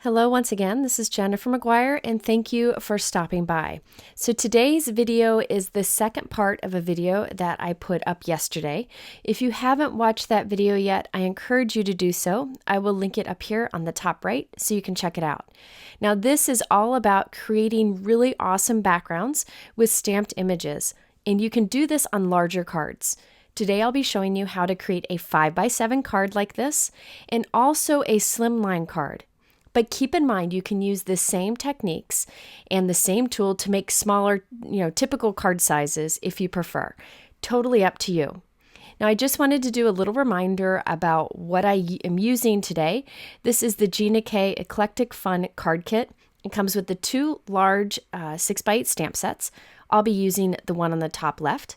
Hello once again, this is Jennifer McGuire and thank you for stopping by. So today's video is the second part of a video that I put up yesterday. If you haven't watched that video yet, I encourage you to do so. I will link it up here on the top right so you can check it out. Now this is all about creating really awesome backgrounds with stamped images, and you can do this on larger cards. Today I'll be showing you how to create a 5x7 card like this and also a Slimline card. But keep in mind, you can use the same techniques and the same tool to make smaller, typical card sizes if you prefer. Totally up to you. Now, I just wanted to do a little reminder about what I am using today. This is the Gina K Eclectic Fun Card Kit. It comes with the two large 6x8 stamp sets. I'll be using the one on the top left.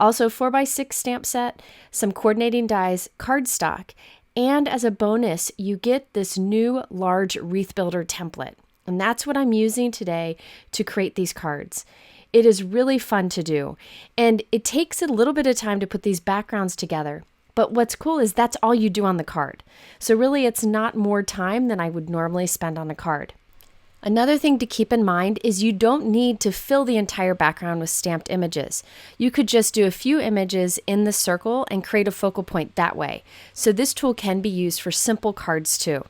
Also, 4x6 stamp set, some coordinating dies, cardstock, and as a bonus, you get this new large wreath builder template. And that's what I'm using today to create these cards. It is really fun to do. And it takes a little bit of time to put these backgrounds together. But what's cool is that's all you do on the card. So really, it's not more time than I would normally spend on a card. Another thing to keep in mind is you don't need to fill the entire background with stamped images. You could just do a few images in the circle and create a focal point that way. So this tool can be used for simple cards too.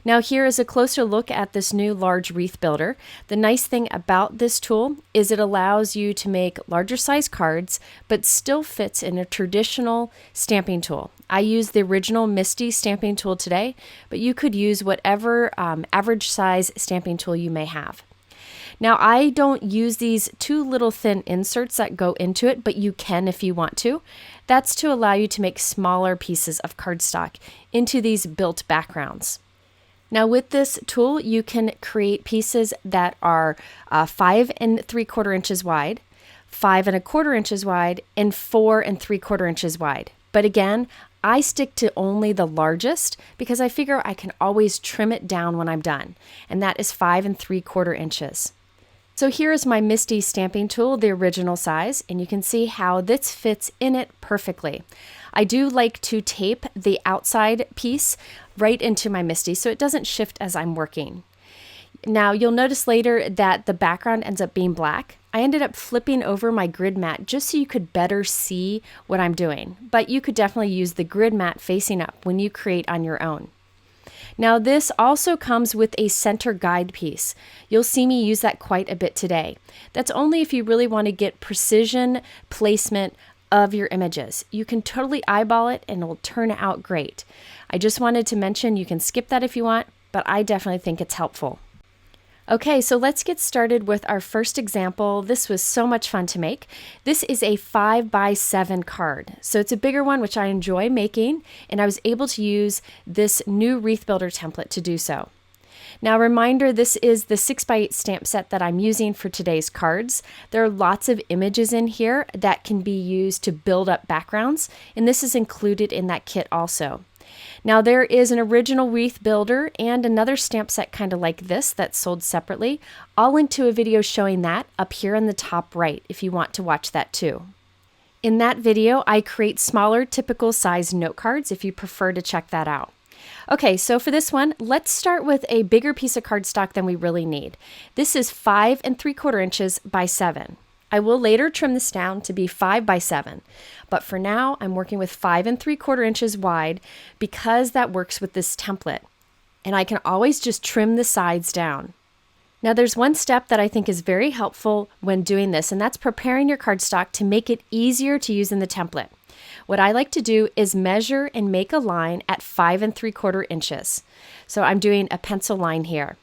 Now here is a closer look at this new large wreath builder. The nice thing about this tool is it allows you to make larger size cards, but still fits in a traditional stamping tool. I use the original MISTI stamping tool today, but you could use whatever average size stamping tool you may have. Now I don't use these two little thin inserts that go into it, but you can if you want to. That's to allow you to make smaller pieces of cardstock into these built backgrounds. Now with this tool, you can create pieces that are 5 3/4 inches wide, 5 1/4 inches wide, and 4 3/4 inches wide. But again, I stick to only the largest because I figure I can always trim it down when I'm done, and that is 5 3/4 inches. So here is my MISTI stamping tool, the original size, and you can see how this fits in it perfectly. I do like to tape the outside piece right into my MISTI so it doesn't shift as I'm working. Now you'll notice later that the background ends up being black. I ended up flipping over my grid mat just so you could better see what I'm doing, but you could definitely use the grid mat facing up when you create on your own. Now this also comes with a center guide piece. You'll see me use that quite a bit today. That's only if you really want to get precision placement of your images. You can totally eyeball it and it will turn out great. I just wanted to mention you can skip that if you want, but I definitely think it's helpful. Okay, so let's get started with our first example. This was so much fun to make. This is a 5x7 card. So it's a bigger one, which I enjoy making, and I was able to use this new wreath builder template to do so. Now, reminder, this is the 6x8 stamp set that I'm using for today's cards. There are lots of images in here that can be used to build up backgrounds, and this is included in that kit also. Now, there is an original wreath builder and another stamp set kind of like this that's sold separately. I'll link to a video showing that up here in the top right if you want to watch that too. In that video, I create smaller typical size note cards if you prefer to check that out. Okay, so for this one, let's start with a bigger piece of cardstock than we really need. This is 5 3/4 inches by 7. I will later trim this down to be 5x7, but for now I'm working with 5 3/4 inches wide because that works with this template, and I can always just trim the sides down. Now there's one step that I think is very helpful when doing this, and that's preparing your cardstock to make it easier to use in the template. What I like to do is measure and make a line at 5 3/4 inches. So I'm doing a pencil line here.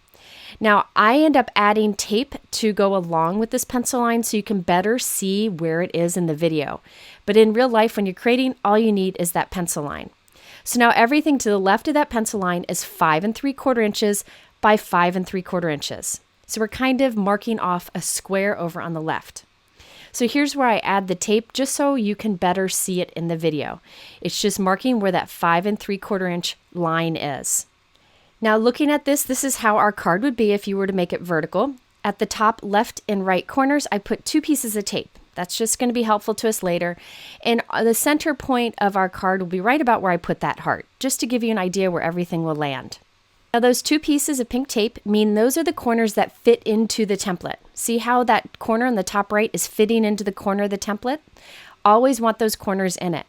Now I end up adding tape to go along with this pencil line so you can better see where it is in the video. But in real life, when you're creating, all you need is that pencil line. So now everything to the left of that pencil line is 5 3/4 inches by 5 3/4 inches. So we're kind of marking off a square over on the left. So here's where I add the tape just so you can better see it in the video. It's just marking where that 5 3/4 inch line is. Now looking at this, this is how our card would be if you were to make it vertical. At the top left and right corners, I put 2 pieces of tape. That's just going to be helpful to us later. And the center point of our card will be right about where I put that heart, just to give you an idea where everything will land. Now those two pieces of pink tape mean those are the corners that fit into the template. See how that corner on the top right is fitting into the corner of the template? Always want those corners in it.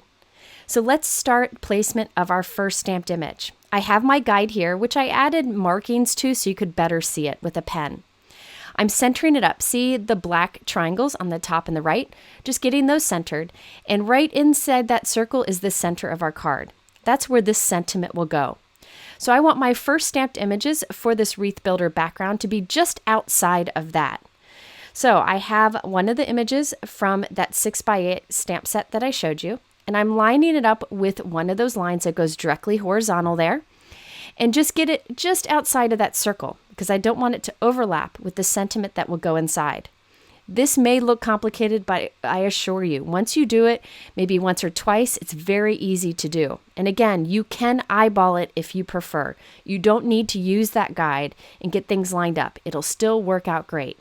So let's start placement of our first stamped image. I have my guide here, which I added markings to so you could better see it with a pen. I'm centering it up. See the black triangles on the top and the right? Just getting those centered. And right inside that circle is the center of our card. That's where this sentiment will go. So I want my first stamped images for this wreath builder background to be just outside of that. So I have one of the images from that 6x8 stamp set that I showed you, and I'm lining it up with one of those lines that goes directly horizontal there, and just get it just outside of that circle because I don't want it to overlap with the sentiment that will go inside. This may look complicated, but I assure you, once you do it, maybe once or twice, it's very easy to do. And again, you can eyeball it if you prefer. You don't need to use that guide and get things lined up. It'll still work out great.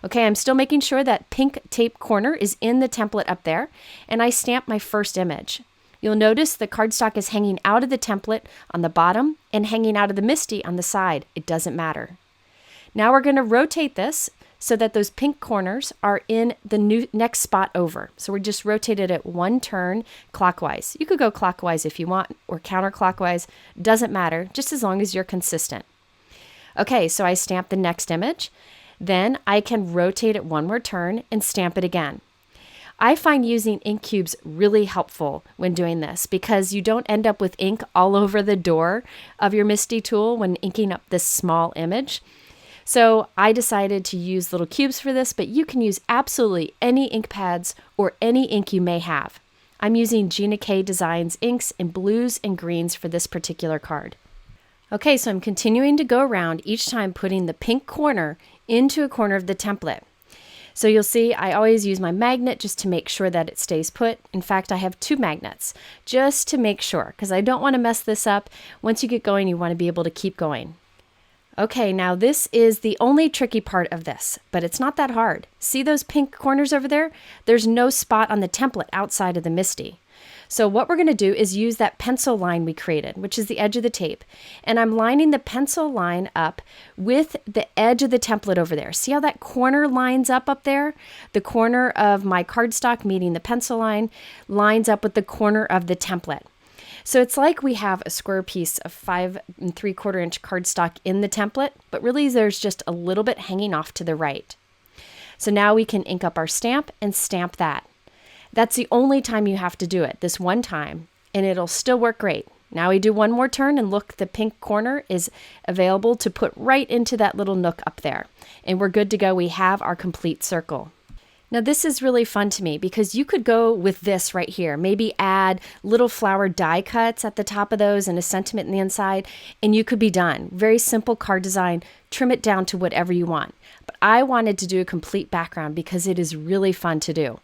Okay, I'm still making sure that pink tape corner is in the template up there, and I stamp my first image. You'll notice the cardstock is hanging out of the template on the bottom and hanging out of the MISTI on the side. It doesn't matter. Now we're going to rotate this so that those pink corners are in the next spot over. So we just rotated it one turn clockwise. You could go clockwise if you want or counterclockwise. Doesn't matter, just as long as you're consistent. Okay, so I stamped the next image. Then I can rotate it one more turn and stamp it again. I find using ink cubes really helpful when doing this because you don't end up with ink all over the door of your MISTI tool when inking up this small image. So I decided to use little cubes for this, but you can use absolutely any ink pads or any ink you may have. I'm using Gina K Design Inks in blues and greens for this particular card. Okay, so I'm continuing to go around each time putting the pink corner into a corner of the template. So you'll see I always use my magnet just to make sure that it stays put. In fact, I have 2 magnets just to make sure because I don't want to mess this up. Once you get going, you want to be able to keep going. Okay, now this is the only tricky part of this, but it's not that hard. See those pink corners over there? There's no spot on the template outside of the MISTI. So what we're going to do is use that pencil line we created, which is the edge of the tape. And I'm lining the pencil line up with the edge of the template over there. See how that corner lines up there? The corner of my cardstock meeting the pencil line lines up with the corner of the template. So it's like we have a square piece of 5 3/4 inch cardstock in the template, but really there's just a little bit hanging off to the right. So now we can ink up our stamp and stamp that. That's the only time you have to do it, this one time, and it'll still work great. Now we do one more turn and look, the pink corner is available to put right into that little nook up there. And we're good to go. We have our complete circle. Now this is really fun to me because you could go with this right here. Maybe add little flower die cuts at the top of those and a sentiment in the inside, and you could be done. Very simple card design. Trim it down to whatever you want. But I wanted to do a complete background because it is really fun to do.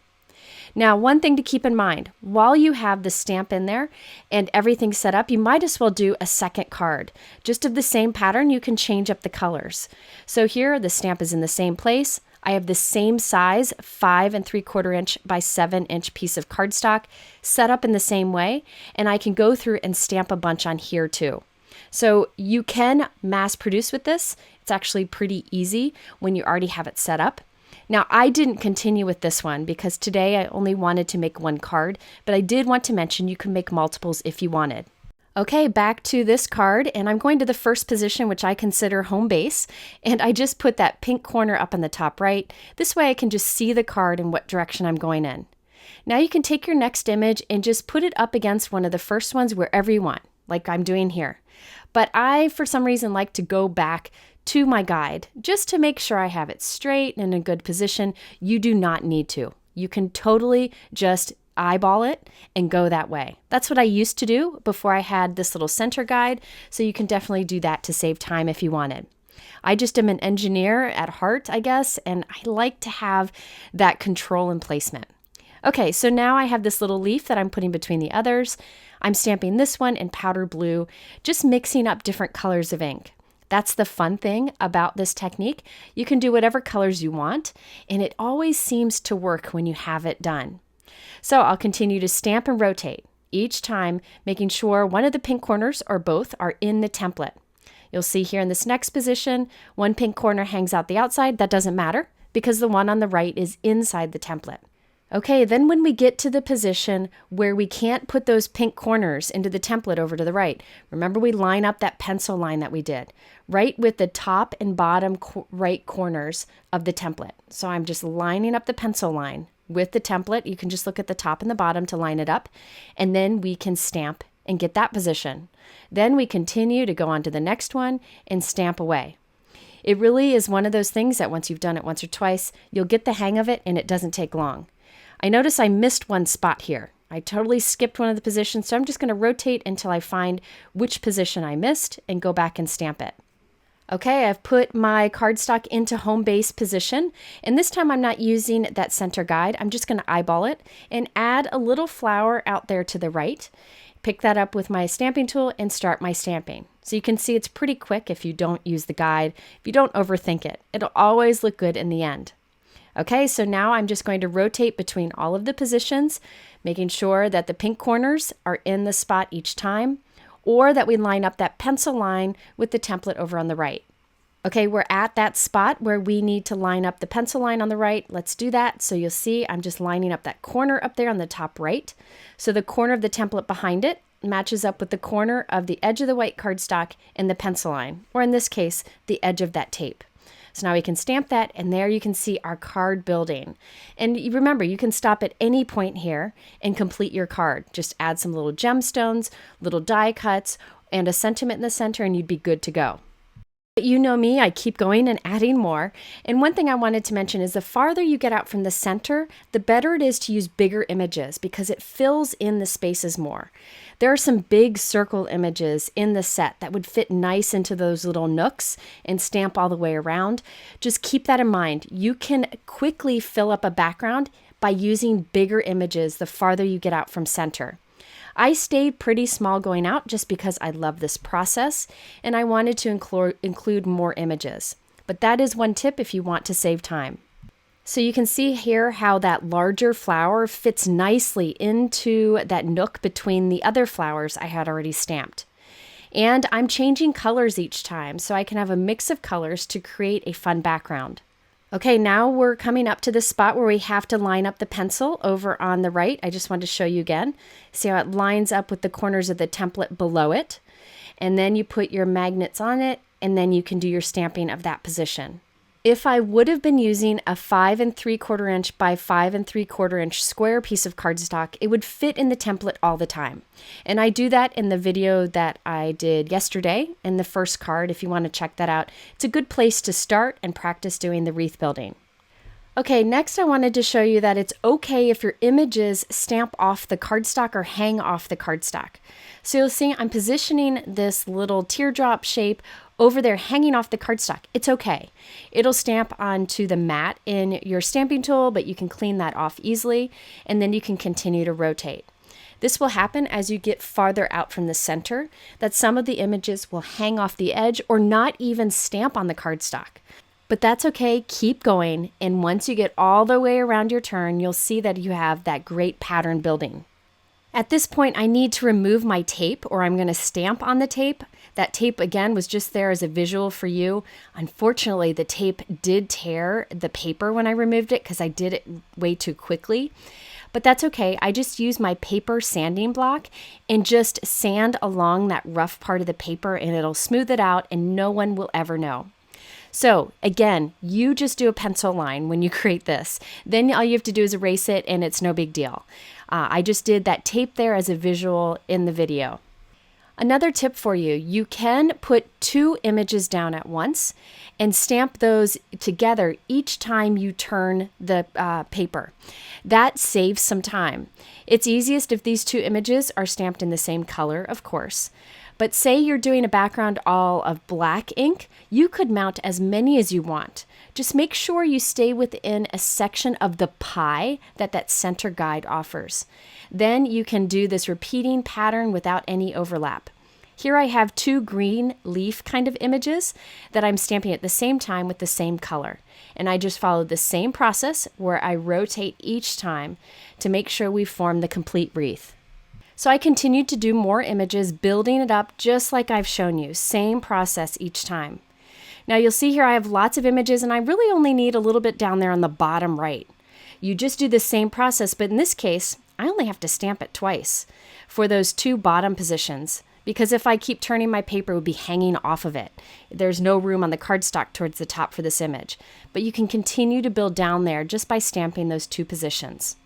Now, one thing to keep in mind, while you have the stamp in there and everything set up, you might as well do a second card. Just of the same pattern, you can change up the colors. So here, the stamp is in the same place. I have the same size, 5 3/4 inch by 7 inch piece of cardstock set up in the same way, and I can go through and stamp a bunch on here too. So you can mass produce with this. It's actually pretty easy when you already have it set up. Now, I didn't continue with this one because today I only wanted to make one card, but I did want to mention you can make multiples if you wanted. Okay, back to this card, and I'm going to the first position, which I consider home base, and I just put that pink corner up on the top right. This way I can just see the card and what direction I'm going in. Now you can take your next image and just put it up against one of the first ones wherever you want, like I'm doing here. But I, for some reason, like to go back to my guide just to make sure I have it straight and in a good position. You do not need to. You can totally just eyeball it and go that way. That's what I used to do before I had this little center guide, so you can definitely do that to save time if you wanted. I just am an engineer at heart, I guess, and I like to have that control and placement. Okay, so now I have this little leaf that I'm putting between the others. I'm stamping this one in powder blue, just mixing up different colors of ink. That's the fun thing about this technique. You can do whatever colors you want, and it always seems to work when you have it done. So I'll continue to stamp and rotate, each time making sure one of the pink corners or both are in the template. You'll see here in this next position, one pink corner hangs out the outside. That doesn't matter because the one on the right is inside the template. Okay, then when we get to the position where we can't put those pink corners into the template over to the right, remember we line up that pencil line that we did, right with the top and bottom right corners of the template. So I'm just lining up the pencil line with the template. You can just look at the top and the bottom to line it up, and then we can stamp and get that position. Then we continue to go on to the next one and stamp away. It really is one of those things that once you've done it once or twice, you'll get the hang of it and it doesn't take long. I notice I missed one spot here. I totally skipped one of the positions, so I'm just going to rotate until I find which position I missed and go back and stamp it. Okay, I've put my cardstock into home base position, and this time I'm not using that center guide. I'm just going to eyeball it and add a little flower out there to the right. Pick that up with my stamping tool and start my stamping. So you can see it's pretty quick if you don't use the guide, if you don't overthink it. It'll always look good in the end. Okay, so now I'm just going to rotate between all of the positions, making sure that the pink corners are in the spot each time, or that we line up that pencil line with the template over on the right. Okay, we're at that spot where we need to line up the pencil line on the right. Let's do that. So you'll see I'm just lining up that corner up there on the top right. So the corner of the template behind it matches up with the corner of the edge of the white cardstock and the pencil line, or in this case, the edge of that tape. So now we can stamp that, and there you can see our card building. And remember, you can stop at any point here and complete your card. Just add some little gemstones, little die cuts, and a sentiment in the center, and you'd be good to go. But you know me, I keep going and adding more. And one thing I wanted to mention is the farther you get out from the center, the better it is to use bigger images because it fills in the spaces more. There are some big circle images in the set that would fit nice into those little nooks and stamp all the way around. Just keep that in mind. You can quickly fill up a background by using bigger images the farther you get out from center. I stayed pretty small going out just because I love this process and I wanted to include more images. But that is one tip if you want to save time. So you can see here how that larger flower fits nicely into that nook between the other flowers I had already stamped. And I'm changing colors each time so I can have a mix of colors to create a fun background. Okay, now we're coming up to the spot where we have to line up the pencil over on the right. I just wanted to show you again. See how it lines up with the corners of the template below it. And then you put your magnets on it, and then you can do your stamping of that position. If I would have been using a 5 3/4 inch by 5 3/4 inch square piece of cardstock, it would fit in the template all the time. And I do that in the video that I did yesterday in the first card. If you want to check that out, it's a good place to start and practice doing the wreath building. Okay, next I wanted to show you that it's okay if your images stamp off the cardstock or hang off the cardstock. So you'll see I'm positioning this little teardrop shape over there hanging off the cardstock. It's okay. It'll stamp onto the mat in your stamping tool, but you can clean that off easily, and then you can continue to rotate. This will happen as you get farther out from the center, that some of the images will hang off the edge or not even stamp on the cardstock. But that's okay, keep going, and once you get all the way around your turn, you'll see that you have that great pattern building. At this point, I need to remove my tape, or I'm going to stamp on the tape. That tape, again, was just there as a visual for you. Unfortunately, the tape did tear the paper when I removed it because I did it way too quickly. But that's okay. I just use my paper sanding block and just sand along that rough part of the paper, and it'll smooth it out, and no one will ever know. So again, you just do a pencil line when you create this. Then all you have to do is erase it, and it's no big deal. I just did that tape there as a visual in the video. Another tip for you, you can put 2 images down at once and stamp those together each time you turn the paper. That saves some time. It's easiest if these 2 images are stamped in the same color, of course. But say you're doing a background all of black ink, you could mount as many as you want. Just make sure you stay within a section of the pie that center guide offers. Then you can do this repeating pattern without any overlap. Here I have 2 green leaf kind of images that I'm stamping at the same time with the same color. And I just follow the same process where I rotate each time to make sure we form the complete wreath. So I continued to do more images, building it up just like I've shown you. Same process each time. Now you'll see here I have lots of images and I really only need a little bit down there on the bottom right. You just do the same process, but in this case, I only have to stamp it twice for those 2 bottom positions, because if I keep turning my paper, it would be hanging off of it. There's no room on the cardstock towards the top for this image, but you can continue to build down there just by stamping those 2 positions.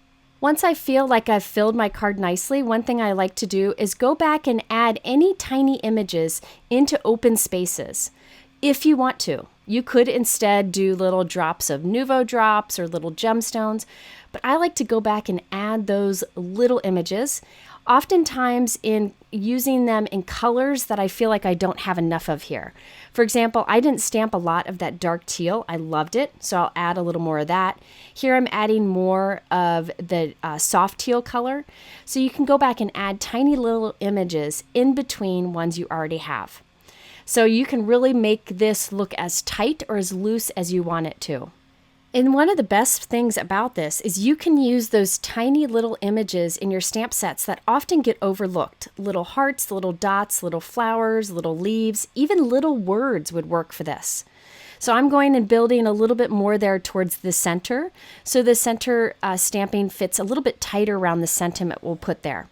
Once I feel like I've filled my card nicely, one thing I like to do is go back and add any tiny images into open spaces. If you want to, you could instead do little drops of Nuvo drops or little gemstones, but I like to go back and add those little images, oftentimes in using them in colors that I feel like I don't have enough of here. For example, I didn't stamp a lot of that dark teal. I loved it, so I'll add a little more of that. Here I'm adding more of the soft teal color, so you can go back and add tiny little images in between ones you already have. So you can really make this look as tight or as loose as you want it to. And one of the best things about this is you can use those tiny little images in your stamp sets that often get overlooked. Little hearts, little dots, little flowers, little leaves, even little words would work for this. So I'm going and building a little bit more there towards the center. So the center stamping fits a little bit tighter around the sentiment we'll put there.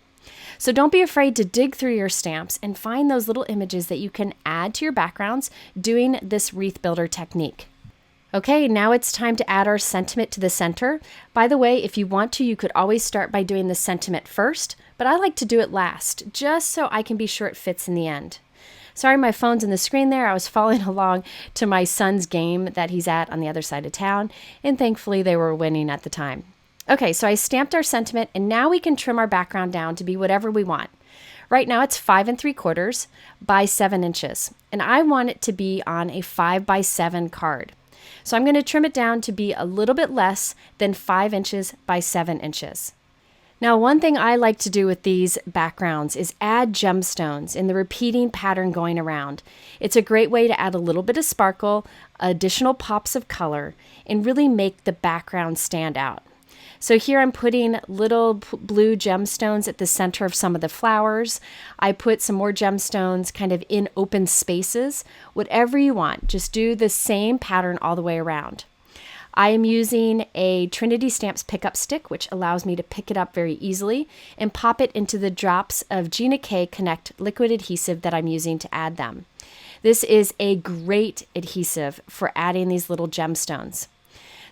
So don't be afraid to dig through your stamps and find those little images that you can add to your backgrounds doing this wreath builder technique. Okay, now it's time to add our sentiment to the center. By the way, if you want to, you could always start by doing the sentiment first, but I like to do it last, just so I can be sure it fits in the end. Sorry, my phone's in the screen there. I was following along to my son's game that he's at on the other side of town, and thankfully they were winning at the time. Okay, so I stamped our sentiment, and now we can trim our background down to be whatever we want. Right now it's 5 3/4 by 7 inches, and I want it to be on a 5 by 7 card. So I'm going to trim it down to be a little bit less than 5 inches by 7 inches. Now, one thing I like to do with these backgrounds is add gemstones in the repeating pattern going around. It's a great way to add a little bit of sparkle, additional pops of color, and really make the background stand out. So here I'm putting little blue gemstones at the center of some of the flowers. I put some more gemstones kind of in open spaces. Whatever you want, just do the same pattern all the way around. I am using a Trinity Stamps pickup stick, which allows me to pick it up very easily and pop it into the drops of Gina K Connect liquid adhesive that I'm using to add them. This is a great adhesive for adding these little gemstones.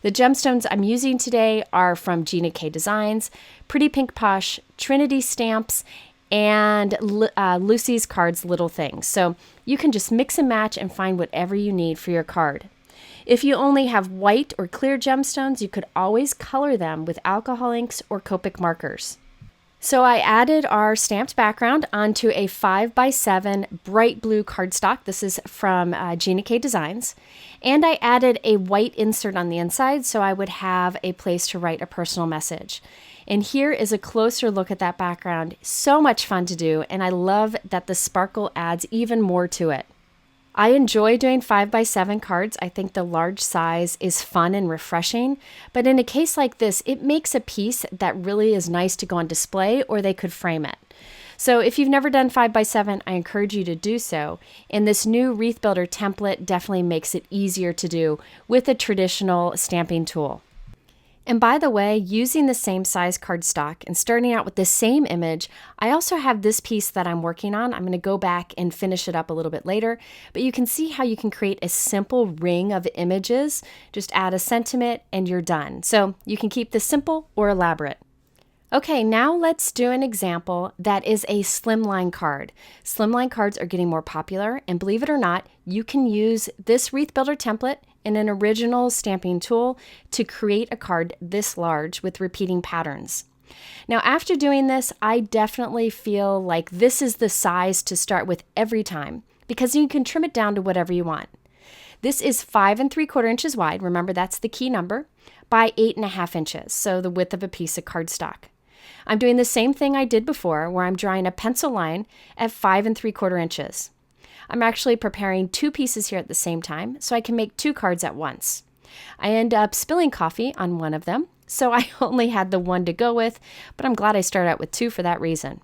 The gemstones I'm using today are from Gina K Designs, Pretty Pink Posh, Trinity Stamps, and Lucy's Cards Little Things. So you can just mix and match and find whatever you need for your card. If you only have white or clear gemstones, you could always color them with alcohol inks or Copic markers. So I added our stamped background onto a 5 by 7 bright blue cardstock. This is from Gina K Designs. And I added a white insert on the inside so I would have a place to write a personal message. And here is a closer look at that background. So much fun to do, and I love that the sparkle adds even more to it. I enjoy doing 5 by 7 cards. I think the large size is fun and refreshing, but in a case like this, it makes a piece that really is nice to go on display, or they could frame it. So if you've never done 5 by 7, I encourage you to do so. And this new Wreath Builder template definitely makes it easier to do with a traditional stamping tool. And by the way, using the same size cardstock and starting out with the same image, I also have this piece that I'm working on. I'm going to go back and finish it up a little bit later, but you can see how you can create a simple ring of images. Just add a sentiment and you're done. So you can keep this simple or elaborate. Okay, now let's do an example that is a slimline card. Slimline cards are getting more popular, and believe it or not, you can use this Wreath Builder template and an original stamping tool to create a card this large with repeating patterns. Now, after doing this, I definitely feel like this is the size to start with every time, because you can trim it down to whatever you want. This is 5 3/4 inches wide, remember that's the key number, by 8.5 inches, so the width of a piece of cardstock. I'm doing the same thing I did before, where I'm drawing a pencil line at 5 3/4 inches. I'm actually preparing 2 pieces here at the same time, so I can make 2 cards at once. I end up spilling coffee on one of them, so I only had the one to go with, but I'm glad I started out with 2 for that reason.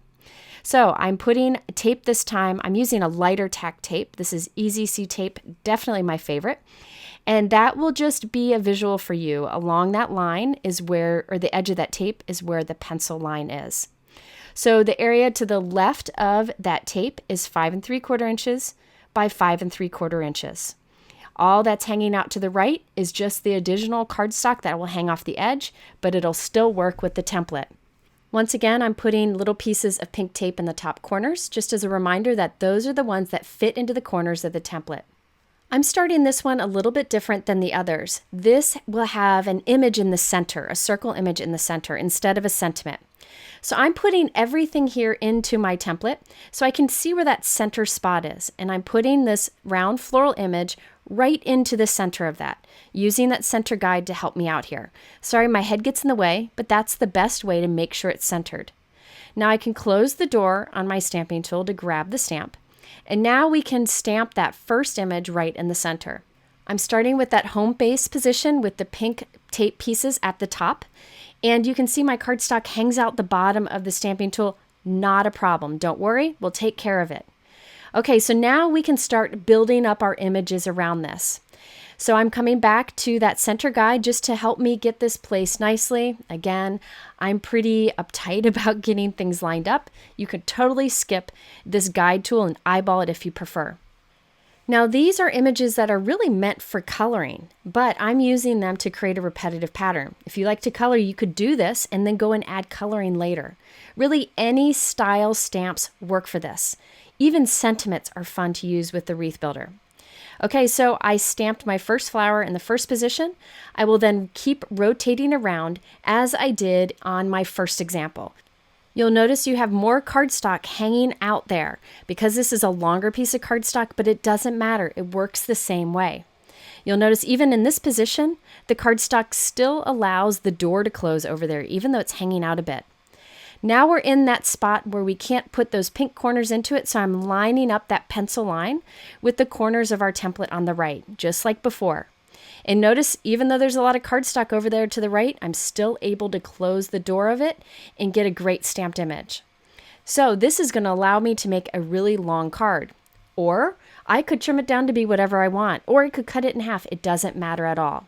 So I'm putting tape this time. I'm using a lighter tack tape. This is Easy C tape, definitely my favorite. And that will just be a visual for you. Along that line is where, or the edge of that tape is where the pencil line is. So the area to the left of that tape is 5 3/4 inches by 5 3/4 inches. All that's hanging out to the right is just the additional cardstock that will hang off the edge, but it'll still work with the template. Once again, I'm putting little pieces of pink tape in the top corners, just as a reminder that those are the ones that fit into the corners of the template. I'm starting this one a little bit different than the others. This will have an image in the center, a circle image in the center, instead of a sentiment. So I'm putting everything here into my template so I can see where that center spot is. And I'm putting this round floral image right into the center of that, using that center guide to help me out here. Sorry, my head gets in the way, but that's the best way to make sure it's centered. Now I can close the door on my stamping tool to grab the stamp. And now we can stamp that first image right in the center. I'm starting with that home base position with the pink tape pieces at the top. And you can see my cardstock hangs out the bottom of the stamping tool. Not a problem. Don't worry, we'll take care of it. Okay, so now we can start building up our images around this. So I'm coming back to that center guide just to help me get this placed nicely. Again, I'm pretty uptight about getting things lined up. You could totally skip this guide tool and eyeball it if you prefer. Now these are images that are really meant for coloring, but I'm using them to create a repetitive pattern. If you like to color, you could do this and then go and add coloring later. Really, any style stamps work for this. Even sentiments are fun to use with the wreath builder. Okay, so I stamped my first flower in the first position. I will then keep rotating around as I did on my first example. You'll notice you have more cardstock hanging out there because this is a longer piece of cardstock, but it doesn't matter. It works the same way. You'll notice even in this position, the cardstock still allows the door to close over there, even though it's hanging out a bit. Now we're in that spot where we can't put those pink corners into it, so I'm lining up that pencil line with the corners of our template on the right, just like before. And notice, even though there's a lot of cardstock over there to the right, I'm still able to close the door of it and get a great stamped image. So this is going to allow me to make a really long card. Or I could trim it down to be whatever I want, or I could cut it in half. It doesn't matter at all.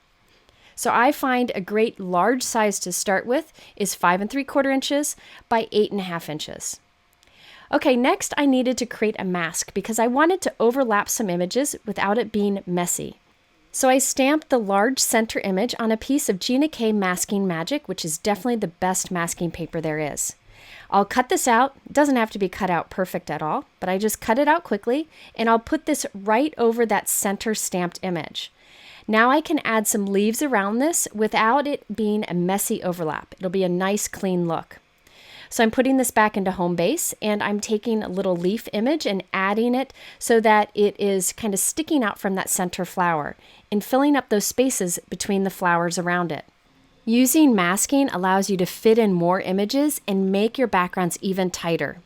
So I find a great large size to start with is 5 3/4 inches by 8 1/2 inches. Okay, next I needed to create a mask because I wanted to overlap some images without it being messy. So I stamped the large center image on a piece of Gina K Masking Magic, which is definitely the best masking paper there is. I'll cut this out. It doesn't have to be cut out perfect at all, but I just cut it out quickly, and I'll put this right over that center stamped image. Now I can add some leaves around this without it being a messy overlap. It'll be a nice clean look. So I'm putting this back into home base, and I'm taking a little leaf image and adding it so that it is kind of sticking out from that center flower and filling up those spaces between the flowers around it. Using masking allows you to fit in more images and make your backgrounds even tighter.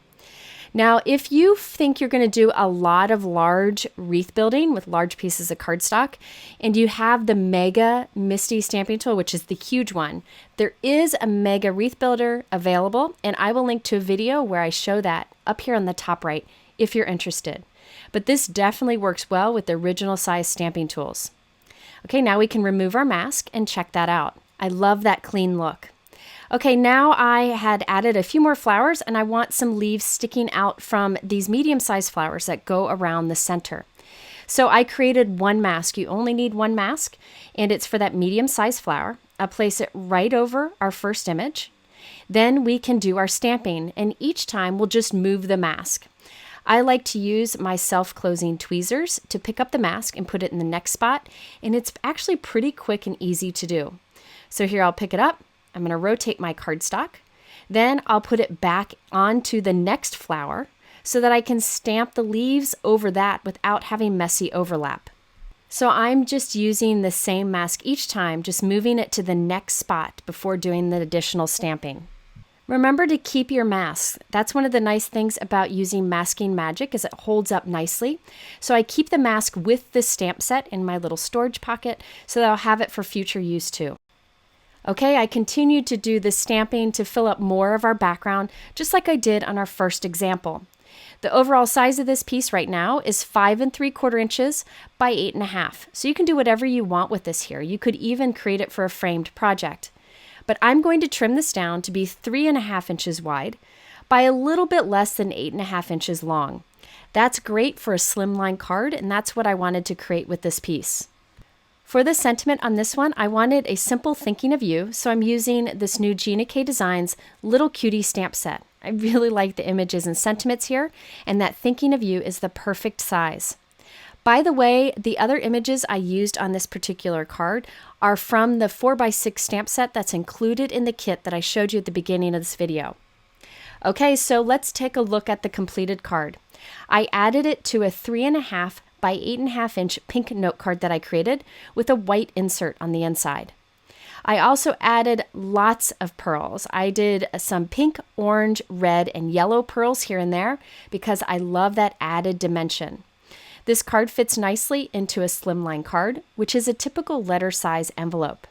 Now, if you think you're going to do a lot of large wreath building with large pieces of cardstock, and you have the Mega MISTI stamping tool, which is the huge one, there is a Mega wreath builder available, and I will link to a video where I show that up here on the top right if you're interested. But this definitely works well with the original size stamping tools. Okay, now we can remove our mask and check that out. I love that clean look. Okay, now I had added a few more flowers, and I want some leaves sticking out from these medium-sized flowers that go around the center. So I created one mask. You only need one mask, and it's for that medium-sized flower. I'll place it right over our first image. Then we can do our stamping, and each time we'll just move the mask. I like to use my self-closing tweezers to pick up the mask and put it in the next spot, and it's actually pretty quick and easy to do. So here I'll pick it up. I'm going to rotate my cardstock. Then I'll put it back onto the next flower so that I can stamp the leaves over that without having messy overlap. So I'm just using the same mask each time, just moving it to the next spot before doing the additional stamping. Remember to keep your mask. That's one of the nice things about using Masking Magic is it holds up nicely. So I keep the mask with this stamp set in my little storage pocket so that I'll have it for future use too. Okay, I continued to do the stamping to fill up more of our background, just like I did on our first example. The overall size of this piece right now is 5 3/4 inches by 8.5. So you can do whatever you want with this here. You could even create it for a framed project. But I'm going to trim this down to be 3.5 inches wide by a little bit less than 8.5 inches long. That's great for a slimline card, and that's what I wanted to create with this piece. For the sentiment on this one, I wanted a simple thinking of you, so I'm using this new Gina K Designs Little Cutie stamp set. I really like the images and sentiments here, and that thinking of you is the perfect size. By the way, the other images I used on this particular card are from the 4x6 stamp set that's included in the kit that I showed you at the beginning of this video. Okay, so let's take a look at the completed card. I added it to a 3.5 by 8.5 inch pink note card that I created with a white insert on the inside. I also added lots of pearls. I did some pink, orange, red, and yellow pearls here and there because I love that added dimension. This card fits nicely into a slimline card, which is a typical letter size envelope.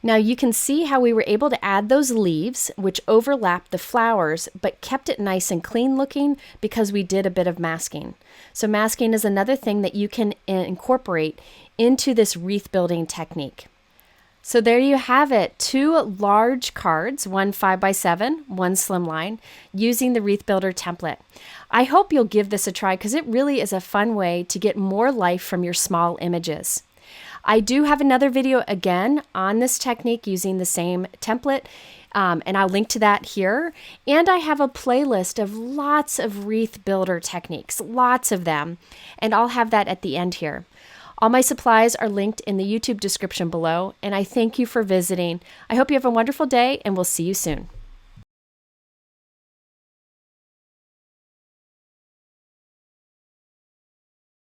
Now you can see how we were able to add those leaves, which overlapped the flowers, but kept it nice and clean looking because we did a bit of masking. So masking is another thing that you can incorporate into this wreath building technique. So there you have it, 2 large cards, one 5x7, one slimline, using the Wreath Builder template. I hope you'll give this a try because it really is a fun way to get more life from your small images. I do have another video again on this technique using the same template, and I'll link to that here. And I have a playlist of lots of Wreath Builder techniques, lots of them, and I'll have that at the end here. All my supplies are linked in the YouTube description below, and I thank you for visiting. I hope you have a wonderful day, and we'll see you soon.